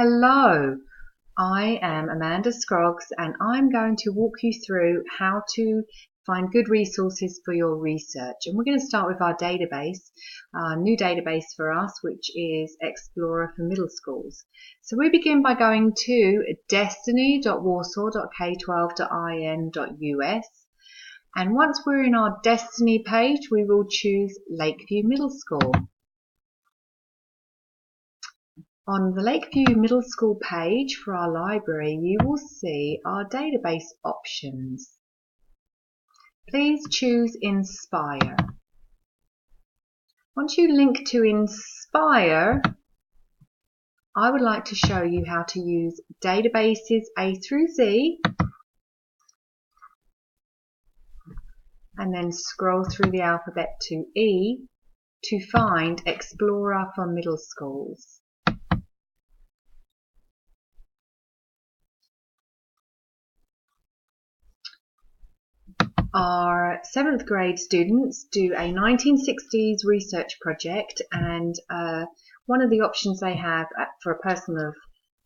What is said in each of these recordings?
Hello, I am Amanda Scroggs and I'm going to walk you through how to find good resources for your research. And we're going to start with our database, our new database for us, which is Explora for middle schools. So we begin by going to destiny.warsaw.k12.in.us. And once we're in our Destiny page, we will choose Lakeview Middle School. On the Lakeview Middle School page for our library, you will see our database options. Please choose Inspire. Once you link to Inspire, I would like to show you how to use databases A through Z and then scroll through the alphabet to E to find Explora for middle schools. Our 7th grade students do a 1960s research project, and one of the options they have for a person of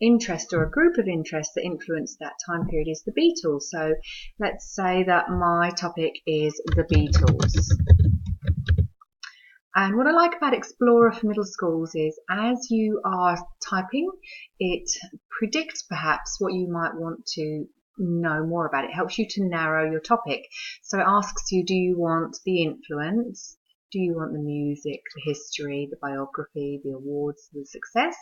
interest or a group of interest that influenced that time period is the Beatles. So let's say that my topic is the Beatles. And what I like about Explorer for middle schools is as you are typing, it predicts perhaps what you might want to know more about. It helps you to narrow your topic. So it asks you, do you want the influence? Do you want the music, the history, the biography, the awards, the success?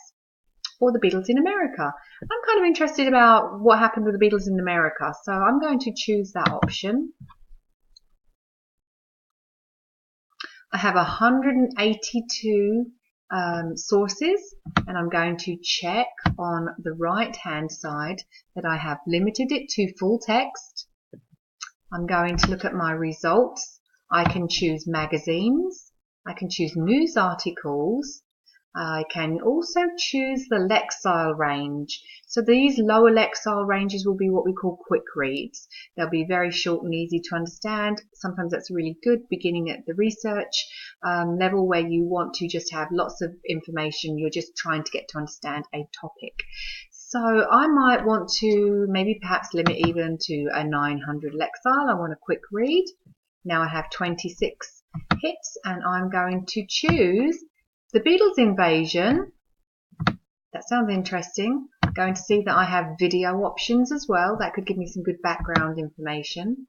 Or the Beatles in America? I'm kind of interested about what happened with the Beatles in America, so I'm going to choose that option. I have 182 sources, and I'm going to check on the right hand side that I have limited it to full text. I'm going to look at my results. I can choose magazines, I can choose news articles, I can also choose the Lexile range. So these lower Lexile ranges will be what we call quick reads. They'll be very short and easy to understand. Sometimes that's really good beginning at the research level where you want to just have lots of information. You're just trying to get to understand a topic. So I might want to maybe perhaps limit even to a 900 Lexile. I want a quick read. Now I have 26 hits and I'm going to choose the Beatles Invasion. That sounds interesting. I'm going to see that I have video options as well. That could give me some good background information.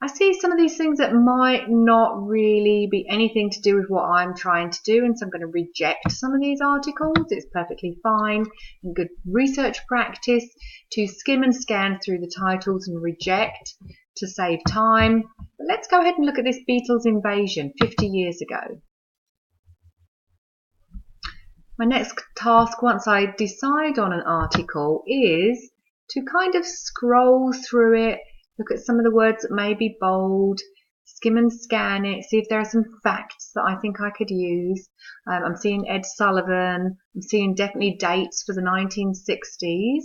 I see some of these things that might not really be anything to do with what I'm trying to do, and so I'm going to reject some of these articles. It's perfectly fine and good research practice to skim and scan through the titles and reject to save time. But let's go ahead and look at this Beatles Invasion 50 years ago. My next task, once I decide on an article, is to kind of scroll through it, look at some of the words that may be bold, skim and scan it, see if there are some facts that I think I could use. I'm seeing Ed Sullivan, I'm seeing definitely dates for the 1960s.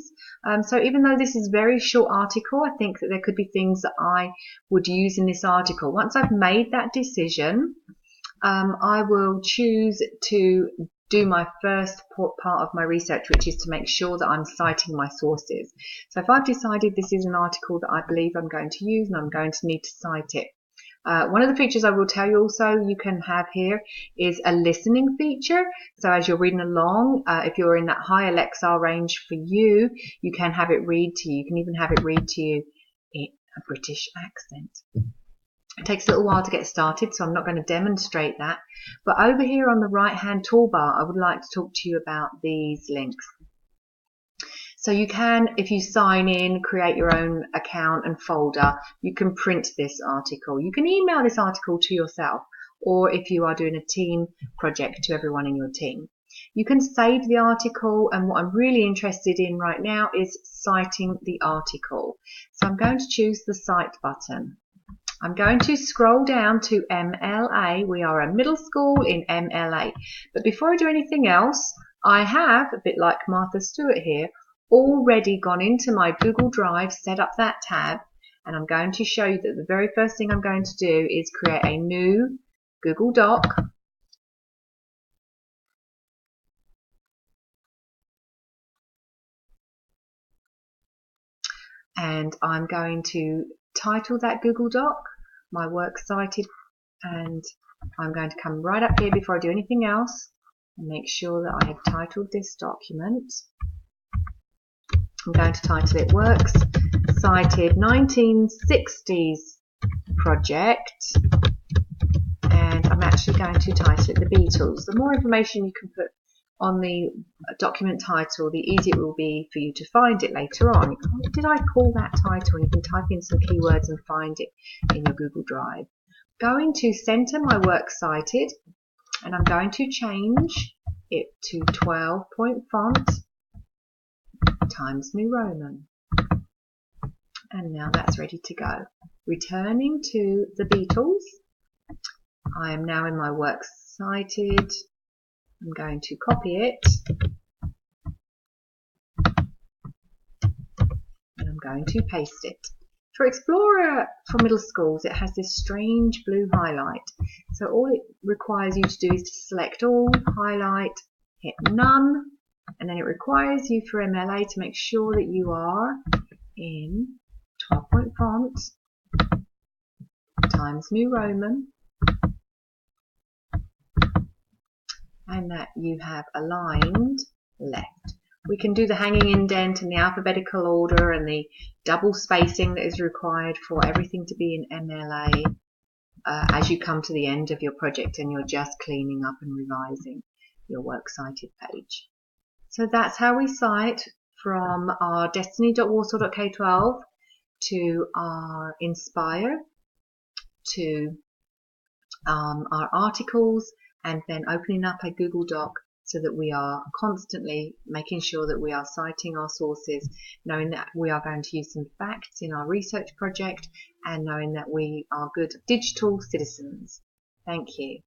So even though this is a very short article, I think that there could be things that I would use in this article. Once I've made that decision, I will choose to do my first part of my research, which is to make sure that I'm citing my sources. So if I've decided this is an article that I believe I'm going to use and I'm going to need to cite it. One of the features I will tell you also you can have here is a listening feature. So as you're reading along, if you're in that higher Lexile range for you, you can have it read to you. You can even have it read to you in a British accent. It takes a little while to get started, so I'm not going to demonstrate that. But over here on the right-hand toolbar, I would like to talk to you about these links. So you can, if you sign in, create your own account and folder, you can print this article. You can email this article to yourself, or if you are doing a team project, to everyone in your team. You can save the article, and what I'm really interested in right now is citing the article. So I'm going to choose the Cite button. I'm going to scroll down to MLA. We are a middle school in MLA. But before I do anything else, I have, a bit like Martha Stewart here, already gone into my Google Drive, set up that tab, and I'm going to show you that the very first thing I'm going to do is create a new Google Doc. and I'm going to title that Google Doc, my works cited, and I'm going to come right up here before I do anything else and make sure that I have titled this document. I'm going to title it Works Cited 1960s Project, and I'm actually going to title it The Beatles. The more information you can put on the document title, the easier it will be for you to find it later on. What did I call that title? And you can type in some keywords and find it in your Google Drive. Going to center my works cited, and I'm going to change it to 12-point font, Times New Roman. And now that's ready to go. Returning to the Beatles, I am now in my works cited. I'm going to copy it, and I'm going to paste it. For Explora for middle schools, it has this strange blue highlight. So all it requires you to do is to select all, highlight, hit none, and then it requires you for MLA to make sure that you are in 12-point font, Times New Roman, and that you have aligned left. We can do the hanging indent and the alphabetical order and the double spacing that is required for everything to be in MLA as you come to the end of your project and you're just cleaning up and revising your works cited page. So that's how we cite from our destiny.warsaw.k12 to our Inspire to our articles, and then opening up a Google Doc so that we are constantly making sure that we are citing our sources, knowing that we are going to use some facts in our research project, and knowing that we are good digital citizens. Thank you.